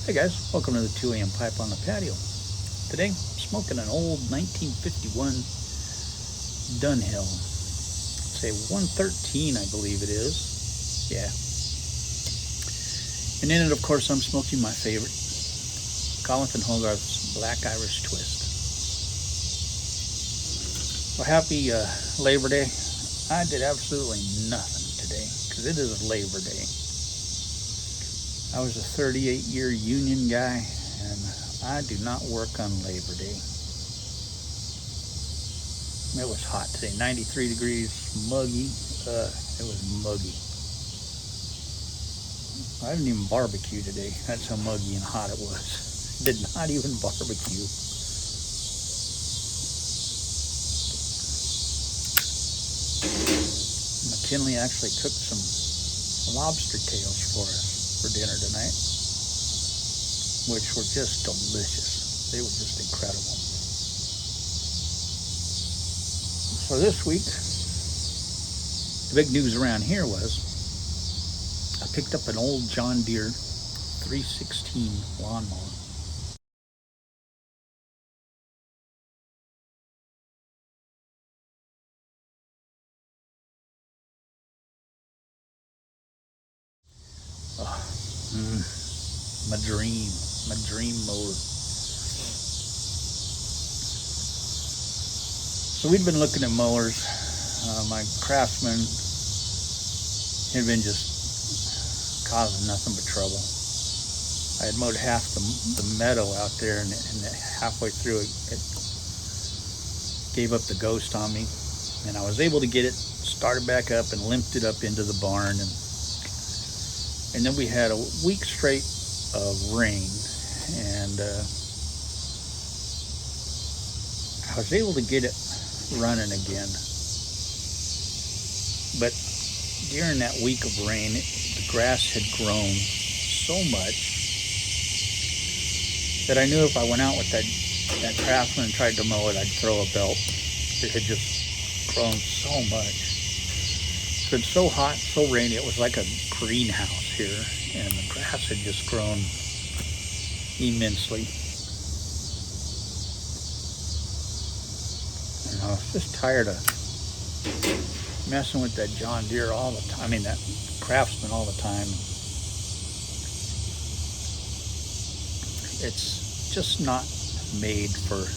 Hey guys, welcome to the 2 a.m. pipe on the patio. Today, smoking an old 1951 Dunhill. It's a 113, I believe it is. Yeah. And in it, of course, I'm smoking my favorite, Collins & Hogarth's Black Irish Twist. Well, happy Labor Day. I did absolutely nothing today because it is Labor Day. I was a 38-year union guy, and I do not work on Labor Day. It was hot today, 93 degrees, muggy. It was muggy. I didn't even barbecue today. That's how muggy and hot it was. Did not even barbecue. McKinley actually cooked some lobster tails for us for dinner tonight, which were just delicious. They were just incredible. So this week, the big news around here was I picked up an old John Deere 316 lawnmower. My dream mower. So we'd been looking at mowers. My Craftsman had been just causing nothing but trouble. I had mowed half the meadow out there, and halfway through it gave up the ghost on me, and I was able to get it started back up and limped it up into the barn, and then we had a week straight of rain, and I was able to get it running again. But during that week of rain, the grass had grown so much that I knew if I went out with that Craftsman and tried to mow it, I'd throw a belt. It had just grown so much. It's been so hot, so rainy, it was like a greenhouse here, and the grass had just grown immensely. And I was just tired of messing with that John Deere all the time. I mean, that Craftsman all the time. It's just not made for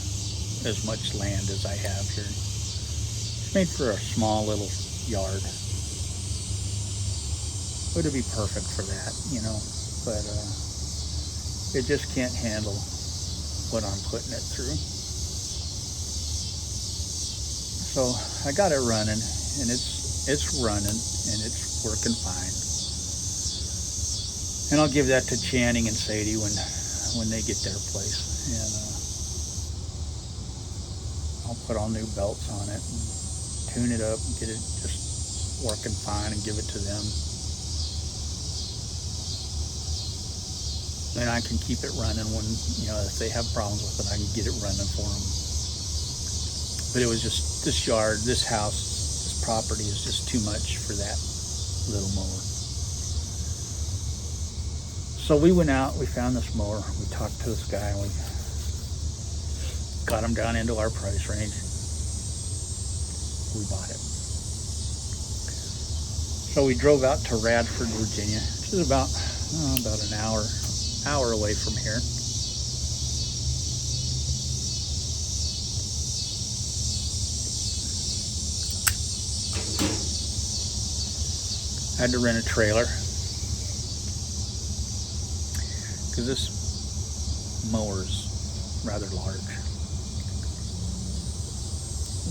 as much land as I have here. It's made for a small little yard. Would it be perfect for that, you know? But it just can't handle what I'm putting it through. So I got it running, and it's running, and it's working fine. And I'll give that to Channing and Sadie when they get their place, and I'll put all new belts on it, and tune it up, get it just working fine, and give it to them. And I can keep it running when, you know, if they have problems with it, I can get it running for them. But it was just, this yard, this house, this property is just too much for that little mower. So we went out, we found this mower, we talked to this guy, and we got him down into our price range. We bought it. So we drove out to Radford, Virginia, which is about an hour away from here. I had to rent a trailer because this mower's rather large.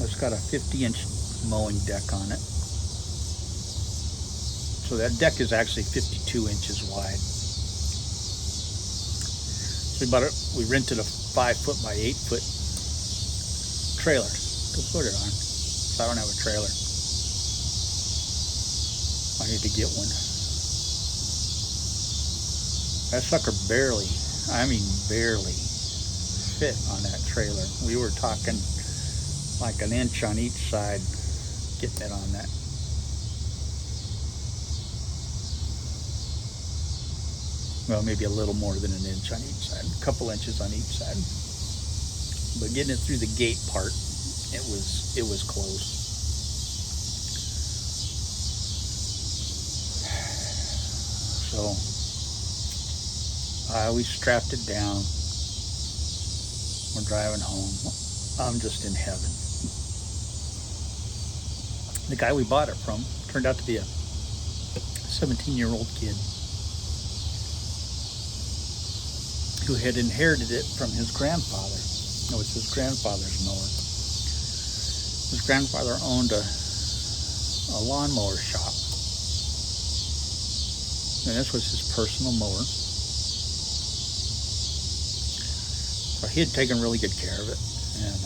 It's got a 50-inch mowing deck on it. So that deck is actually 52 inches wide. So we rented a 5-foot by 8-foot trailer to put it on. So I don't have a trailer. I need to get one. That sucker barely fit on that trailer. We were talking like an inch on each side getting it on that. Well, maybe a little more than an inch on each side, a couple inches on each side. But getting it through the gate part, it was close. So we strapped it down. We're driving home. I'm just in heaven. The guy we bought it from turned out to be a 17-year-old kid who had inherited it from his grandfather. It was his grandfather's mower. His grandfather owned a lawnmower shop. And this was his personal mower. So he had taken really good care of it. And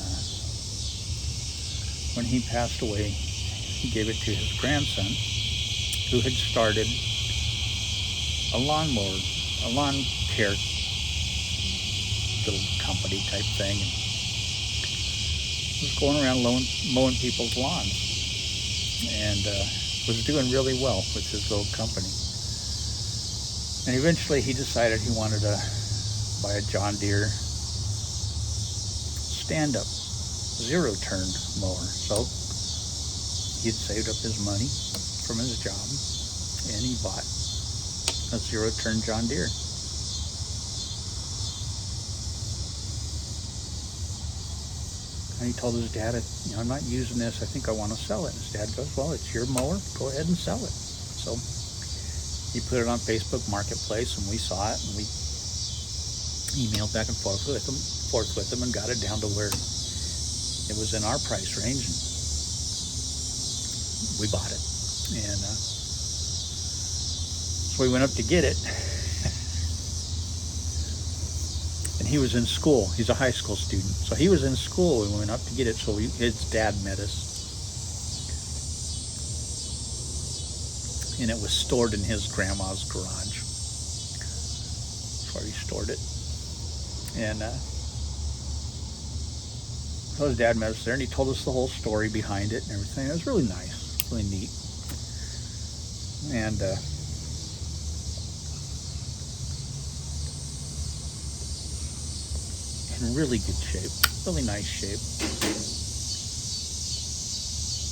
when he passed away, he gave it to his grandson, who had started a lawn care little company type thing, and was going around mowing people's lawns, and was doing really well with his little company. And eventually he decided he wanted to buy a John Deere stand-up zero-turn mower. So he'd saved up his money from his job, and he bought a zero-turn John Deere. And he told his dad, I'm not using this. I think I want to sell it. And his dad goes, well, it's your mower. Go ahead and sell it. So he put it on Facebook Marketplace, and we saw it, and we emailed back and forth with him and got it down to where it was in our price range. And we bought it. And so we went up to get it. And he was in school. He's a high school student. So he was in school. We went up to get it. So his dad met us. And it was stored in his grandma's garage. That's where he stored it. And so his dad met us there, and he told us the whole story behind it and everything. It was really nice, really neat. And in really good shape, really nice shape.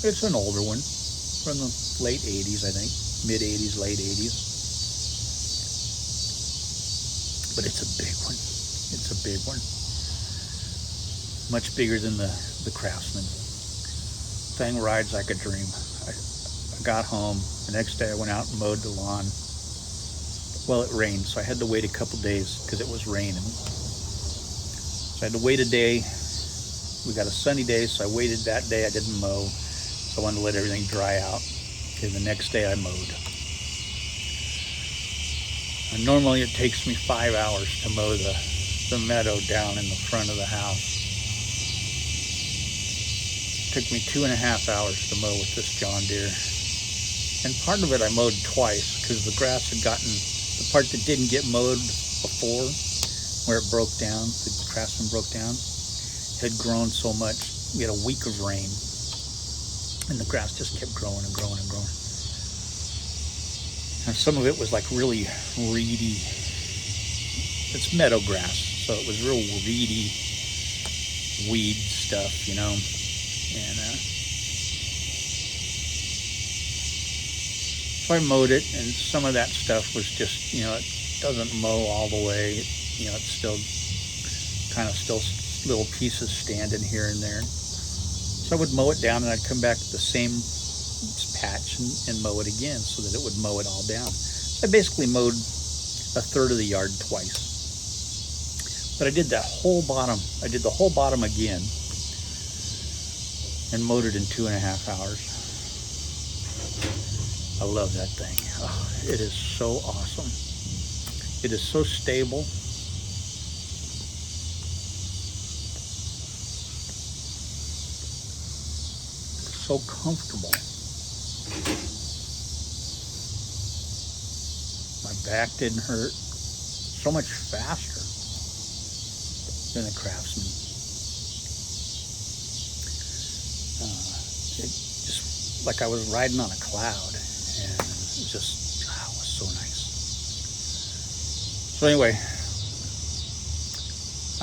It's an older one from the late 80s, I think, mid 80s, late 80s. But it's a big one. It's a big one. Much bigger than the Craftsman. Thing rides like a dream. I got home. The next day I went out and mowed the lawn. Well, it rained, so I had to wait a couple days because it was raining. So I had to wait a day. We got a sunny day, so I waited that day. I didn't mow. So I wanted to let everything dry out. And the next day I mowed. And normally it takes me 5 hours to mow the meadow down in the front of the house. It took me 2.5 hours to mow with this John Deere. And part of it I mowed twice because the grass had gotten, the part that didn't get mowed before, where it broke down, the Craftsman broke down, had grown so much. We had a week of rain, and the grass just kept growing and growing and growing. And some of it was like really reedy. It's meadow grass, so it was real reedy weed stuff, you know. And so I mowed it, and some of that stuff was just, you know, it doesn't mow all the way. You know, it's still kind of little pieces standing here and there. So I would mow it down, and I'd come back to the same patch and mow it again so that it would mow it all down. So I basically mowed a third of the yard twice. But I did that whole bottom. I did the whole bottom again and mowed it in 2.5 hours. I love that thing. it is so awesome. It is so stable. So comfortable. My back didn't hurt. So much faster than a Craftsman. It just like I was riding on a cloud, and it just was so nice. So anyway,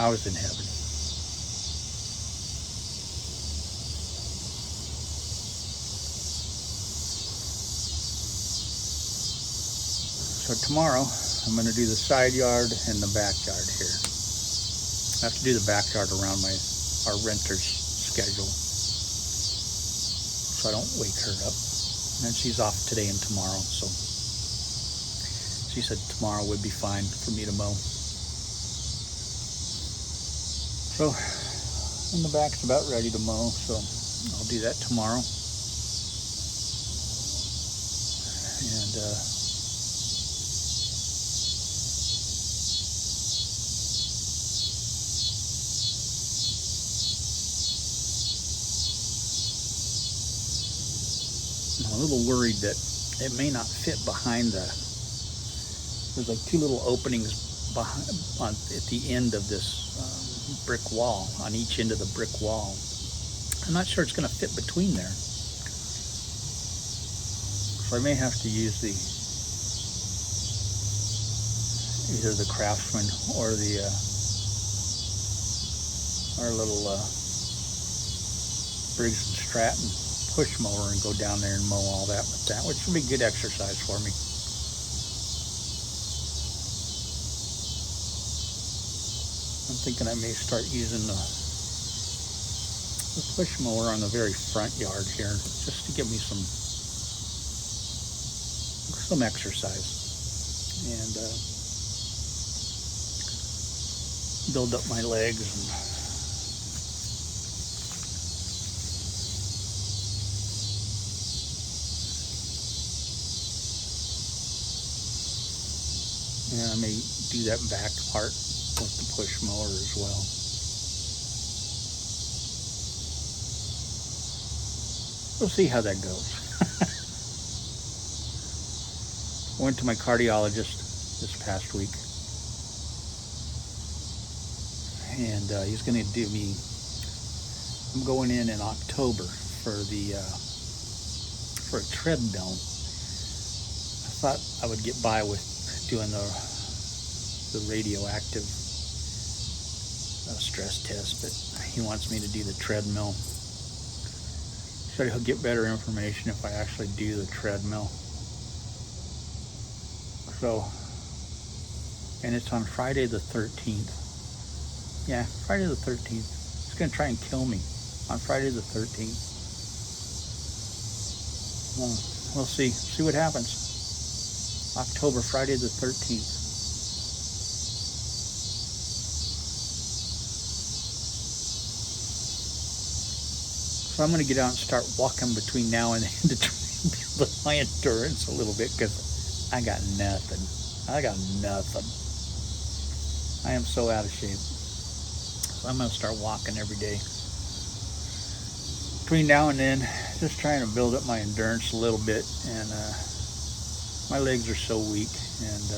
I was in heaven. So tomorrow, I'm going to do the side yard and the backyard here. I have to do the backyard around our renter's schedule, so I don't wake her up. And she's off today and tomorrow, so she said tomorrow would be fine for me to mow. So, and the back's about ready to mow, so I'll do that tomorrow. And I'm a little worried that it may not fit behind there's like two little openings at the end of this brick wall, on each end of the brick wall. I'm not sure it's going to fit between there. So I may have to use either the Craftsman or our little Briggs & Stratton push mower and go down there and mow all that with that, which will be good exercise for me. I'm thinking I may start using the push mower on the very front yard here, just to give me some exercise and build up my legs. And I may do that back part with the push mower as well. We'll see how that goes. I went to my cardiologist this past week, and he's going to do me. I'm going in October for a treadmill. I thought I would get by with doing the radioactive stress test, but he wants me to do the treadmill. So he'll get better information if I actually do the treadmill. So, and it's on Friday the 13th. Yeah, Friday the 13th. It's going to try and kill me on Friday the 13th. Well, we'll see what happens. October, Friday the 13th. So I'm going to get out and start walking between now and then to try and build up my endurance a little bit, because I got nothing. I am so out of shape. So I'm going to start walking every day. Between now and then, just trying to build up my endurance a little bit, and my legs are so weak, and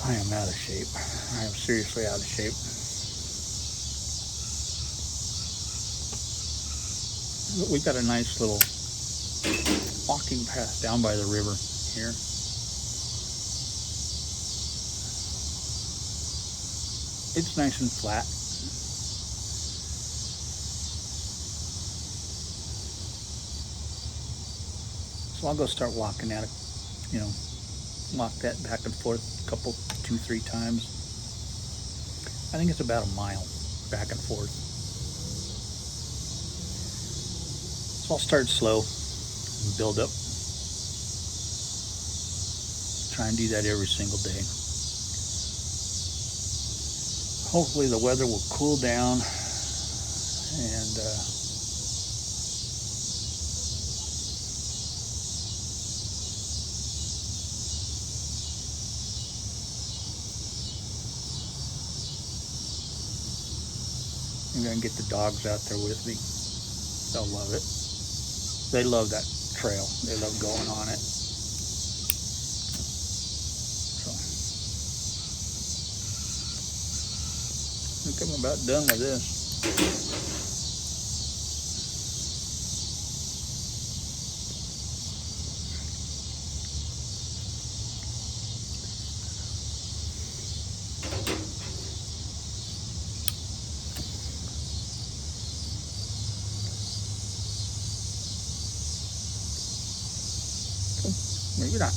I am out of shape. I am seriously out of shape. But we've got a nice little walking path down by the river here. It's nice and flat. So I'll go start walking at it, walk that back and forth 2-3 times. I think it's about a mile back and forth. So I'll start slow and build up. Try and do that every single day. Hopefully the weather will cool down and I'm gonna get the dogs out there with me. They'll love it. They love that trail. They love going on it. So I think I'm about done with this. Maybe not.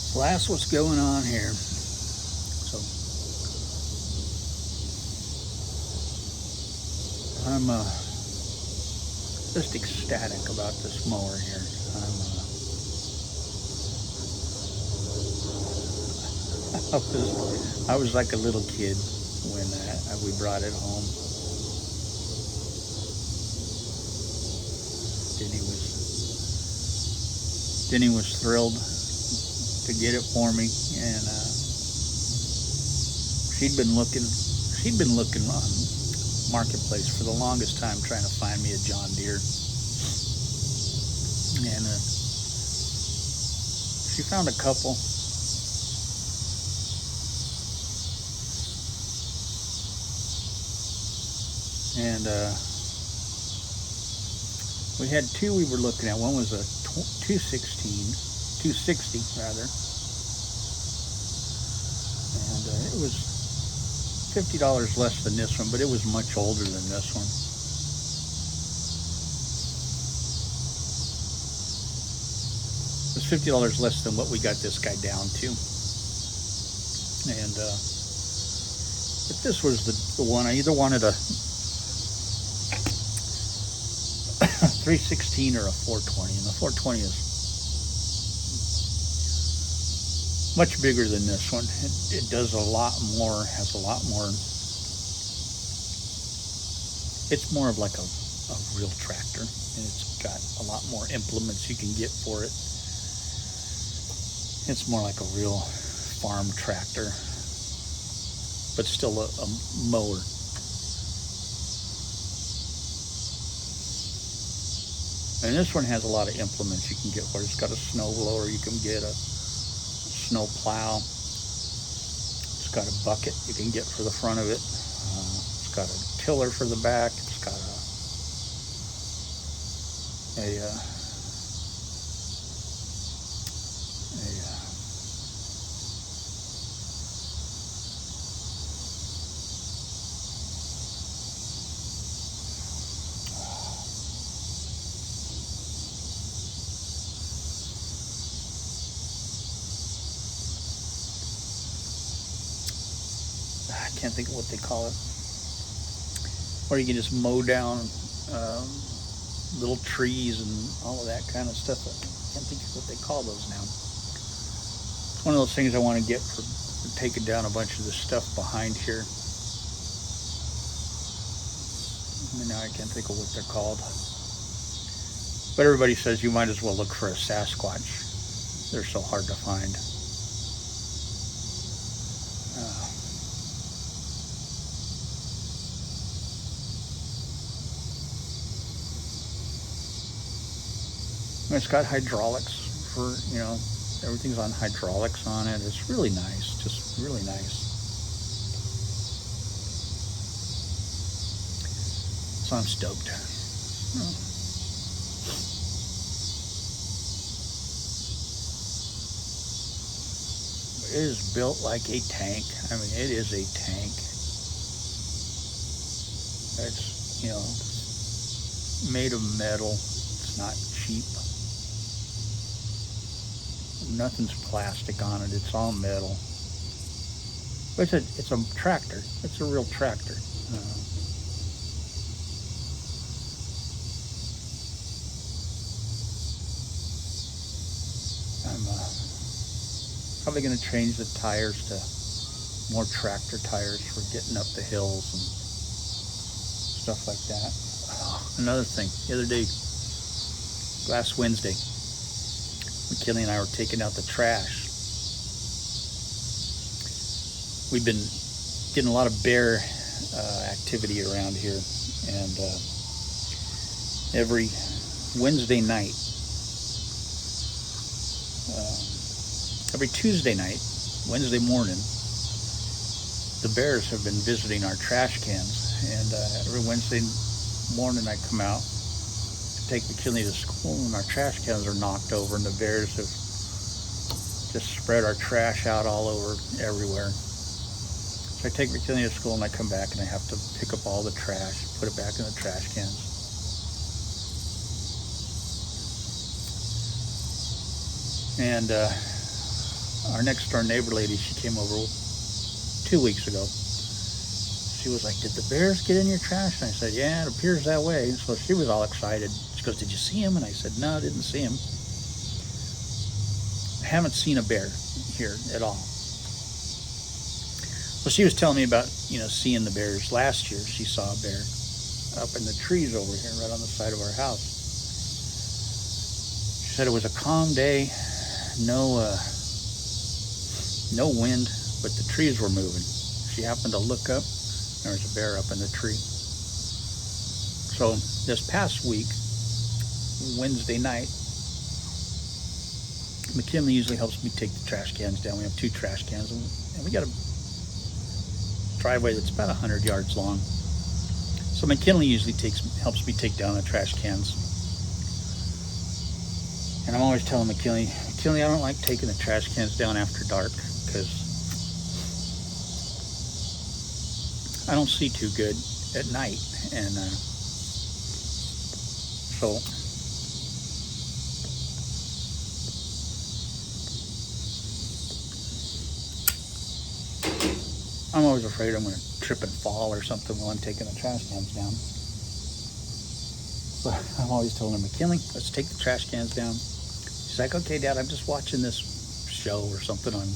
So that's what's going on here. So I'm just ecstatic about this mower here. I was like a little kid when we brought it home. Denny was thrilled to get it for me, and she'd been looking on Marketplace for the longest time trying to find me a John Deere, and she found a couple. And we had two we were looking at. One was a 260 rather, and it was $50 less than this one, but it was much older than this one. It was $50 less than what we got this guy down to, and but this was the one. I either wanted a 316 or a 420, and the 420 is much bigger than this one. It does a lot more, has a lot more. It's more of like a real tractor, and it's got a lot more implements you can get for it. It's more like a real farm tractor, but still a mower. And this one has a lot of implements you can get for it. It's got a snow blower, you can get a snow plow. It's got a bucket you can get for the front of it. It's got a tiller for the back. It's got I can't think of what they call it, where you can just mow down little trees and all of that kind of stuff. I can't think of what they call those now. It's one of those things I want to get for taking down a bunch of the stuff behind here. Now I can't think of what they're called. But everybody says you might as well look for a Sasquatch. They're so hard to find. It's got hydraulics for, everything's on hydraulics on it. It's really nice, just really nice. So I'm stoked. It is built like a tank. I mean, it is a tank. It's, made of metal. It's not cheap. Nothing's plastic on it. It's all metal. But it's a tractor. It's a real tractor. I'm probably going to change the tires to more tractor tires for getting up the hills and stuff like that. Another thing, the other day, last Wednesday, we McKinley and I were taking out the trash. We've been getting a lot of bear activity around here, and every Wednesday night, every Tuesday night, Wednesday morning, the bears have been visiting our trash cans, and every Wednesday morning I come out to take McKinley to school, and our trash cans are knocked over, and the bears have just spread our trash out all over everywhere. So I take McKinley to school, and I come back, and I have to pick up all the trash, put it back in the trash cans. And our next door neighbor lady, she came over 2 weeks ago. She was like, "Did the bears get in your trash?" And I said, "Yeah, it appears that way." So she was all excited. She goes, "Did you see him?" And I said, "No, I didn't see him. I haven't seen a bear here at all." Well, she was telling me about, seeing the bears. Last year, she saw a bear up in the trees over here, right on the side of our house. She said it was a calm day, no wind, but the trees were moving. She happened to look up, there was a bear up in the tree. So this past week, Wednesday night, McKinley usually helps me take the trash cans down. We have 2 trash cans, and we got a driveway that's about 100 yards long. So McKinley usually helps me take down the trash cans. And I'm always telling McKinley, I don't like taking the trash cans down after dark, because I don't see too good at night. And so I'm always afraid I'm going to trip and fall or something while I'm taking the trash cans down. So I'm always telling her, "McKinley, let's take the trash cans down." She's like, "Okay, Dad, I'm just watching this show or something on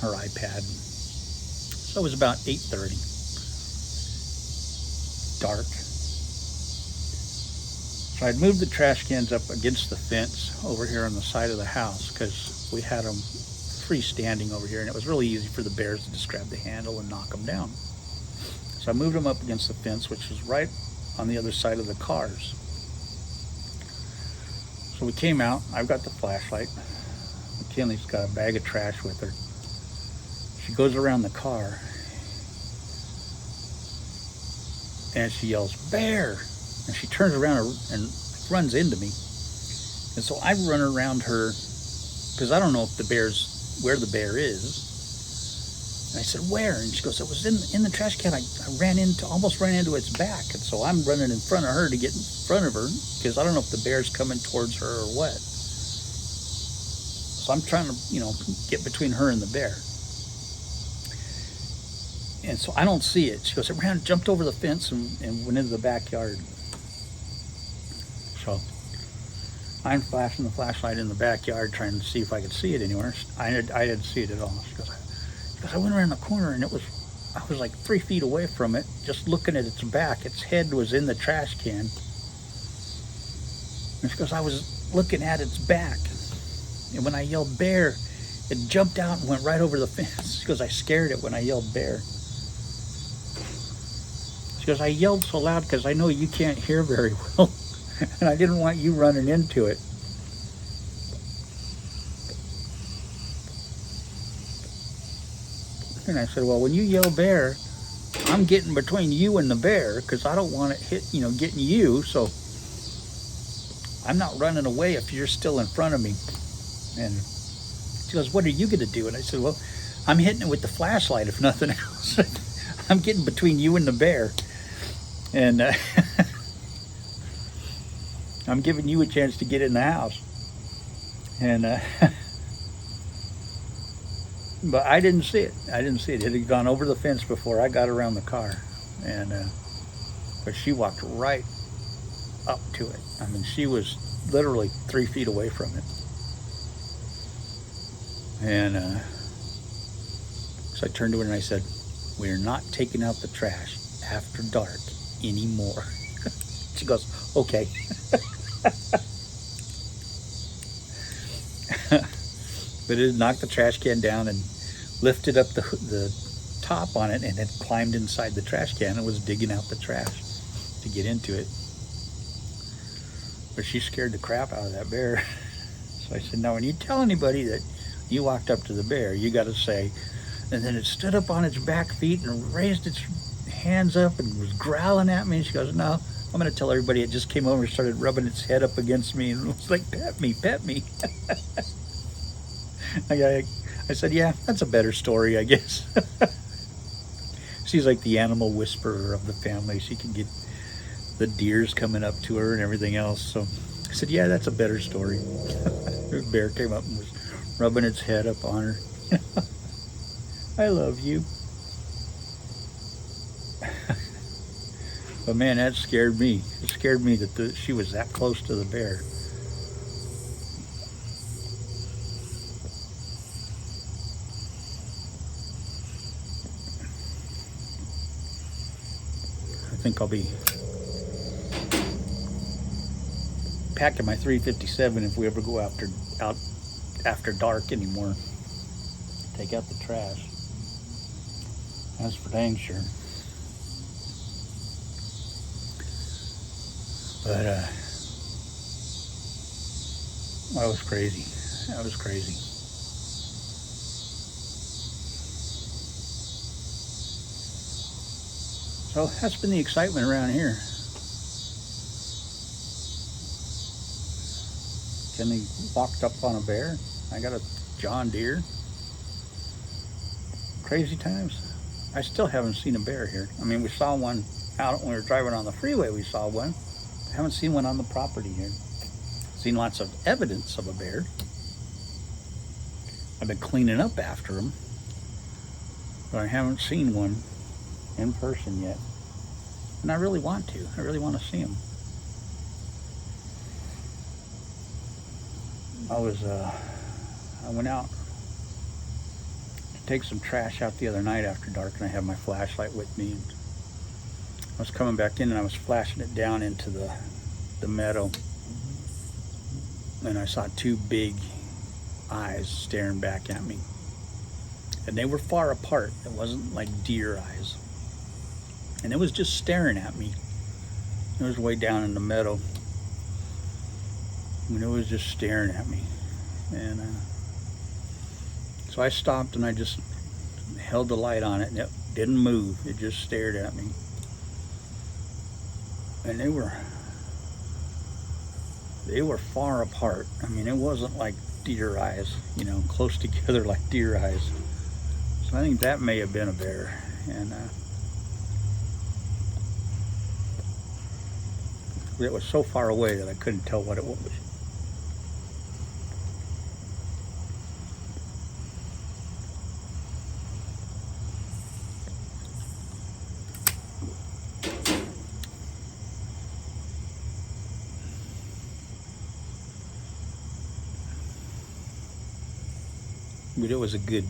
her iPad." So it was about 8:30. Dark. So I'd moved the trash cans up against the fence over here on the side of the house, because we had them freestanding over here, and it was really easy for the bears to just grab the handle and knock them down. So I moved them up against the fence, which was right on the other side of the cars. So we came out. I've got the flashlight. McKinley's got a bag of trash with her. She goes around the car, and she yells, "Bear!" And she turns around and runs into me. And so I run around her, because I don't know where the bear is. And I said, "Where?" And she goes, "It was in the trash can. I almost ran into its back." And so I'm running in front of her to get in front of her, because I don't know if the bear's coming towards her or what. So I'm trying to, get between her and the bear. And so I don't see it. She goes, "It jumped over the fence and went into the backyard." So I'm flashing the flashlight in the backyard, trying to see if I could see it anywhere. I didn't see it at all. She goes, "I went around the corner, and I was like 3 feet away from it, just looking at its back. Its head was in the trash can." And she goes, "I was looking at its back, and when I yelled 'bear,' it jumped out and went right over the fence." She goes, "I scared it when I yelled 'bear.'" She goes, "I yelled so loud because I know you can't hear very well, and I didn't want you running into it." And I said, "Well, when you yell 'bear,' I'm getting between you and the bear, because I don't want it getting you. So I'm not running away if you're still in front of me." And she goes, "What are you going to do?" And I said, "Well, I'm hitting it with the flashlight, if nothing else. I'm getting between you and the bear. And I'm giving you a chance to get in the house." And but I didn't see it. It had gone over the fence before I got around the car. And but she walked right up to it. I mean, she was literally 3 feet away from it. And so I turned to her and I said, "We're not taking out the trash after dark anymore." She goes, "Okay." But it knocked the trash can down and lifted up the top on it, and it climbed inside the trash can and was digging out the trash to get into it. But she scared the crap out of that bear. So I said, now when you tell anybody that you walked up to the bear, you got to say, and then it stood up on its back feet and raised its hands up and was growling at me. And she goes, no, I'm going to tell everybody it just came over and started rubbing its head up against me and was like, pet me, pet me. I said, yeah, that's a better story, I guess. She's like the animal whisperer of the family. She can get the deers coming up to her and everything else. So I said, yeah, that's a better story. The bear came up and was rubbing its head up on her. I love you. But man, that scared me. It scared me that she was that close to the bear. I think I'll be packing my 357 if we ever go out after dark anymore. Take out the trash. That's for dang sure. But that was crazy. That was crazy. So that's been the excitement around here. Kenny walked up on a bear. I got a John Deere. Crazy times. I still haven't seen a bear here. I mean, we saw one out when we were driving on the freeway. We saw one. I haven't seen one on the property here. Seen lots of evidence of a bear. I've been cleaning up after them, but I haven't seen one in person yet. And I really want to. I really want to see them. I went out to take some trash out the other night after dark, and I had my flashlight with me. And I was coming back in and I was flashing it down into the meadow, and I saw two big eyes staring back at me, and they were far apart. It wasn't like deer eyes, and it was just staring at me. It was way down in the meadow, and it was just staring at me. And so I stopped and I just held the light on it, and it didn't move. It just stared at me. And they were far apart. I mean, it wasn't like deer eyes, you know, close together like deer eyes. So I think that may have been a bear. And it was so far away that I couldn't tell what it was. But it was a good,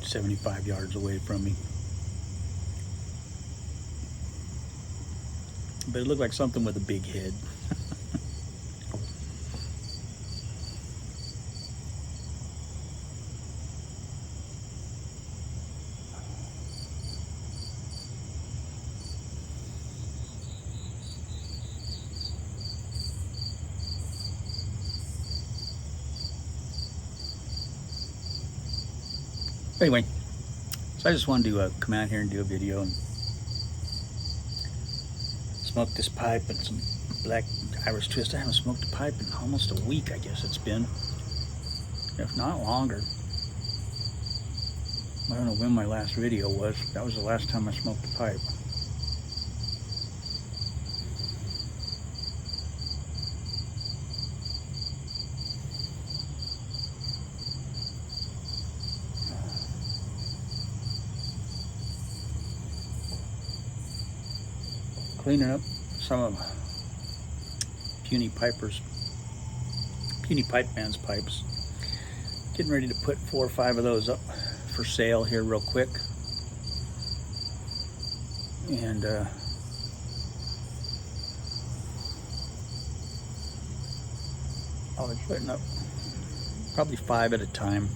75 yards away from me. But it looked like something with a big head. Anyway, so I just wanted to come out here and do a video and smoke this pipe and some black Irish twist. I haven't smoked a pipe in almost a week, I guess it's been, if not longer. I don't know when my last video was. That was the last time I smoked a pipe. Cleaning up some of Puny Pipe Man's pipes. Getting ready to put 4 or 5 of those up for sale here real quick. And I'll be putting up probably 5 at a time.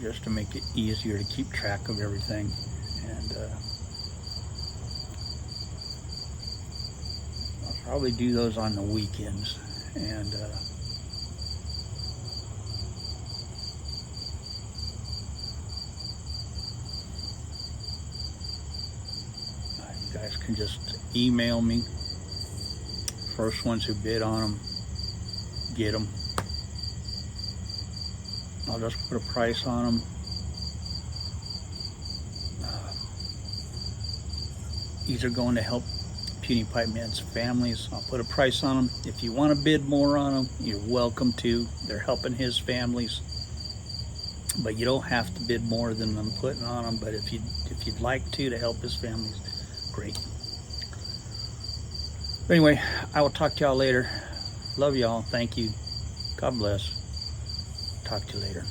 Just to make it easier to keep track of everything. And I'll probably do those on the weekends. And you guys can just email me. First ones who bid on them, get them. I'll just put a price on them. These are going to help Puny Pipe Man's families. I'll put a price on them. If you want to bid more on them, you're welcome to. They're helping his families. But you don't have to bid more than I'm putting on them. But if you'd like to help his families, great. But anyway, I will talk to y'all later. Love y'all. Thank you. God bless. Talk to you later.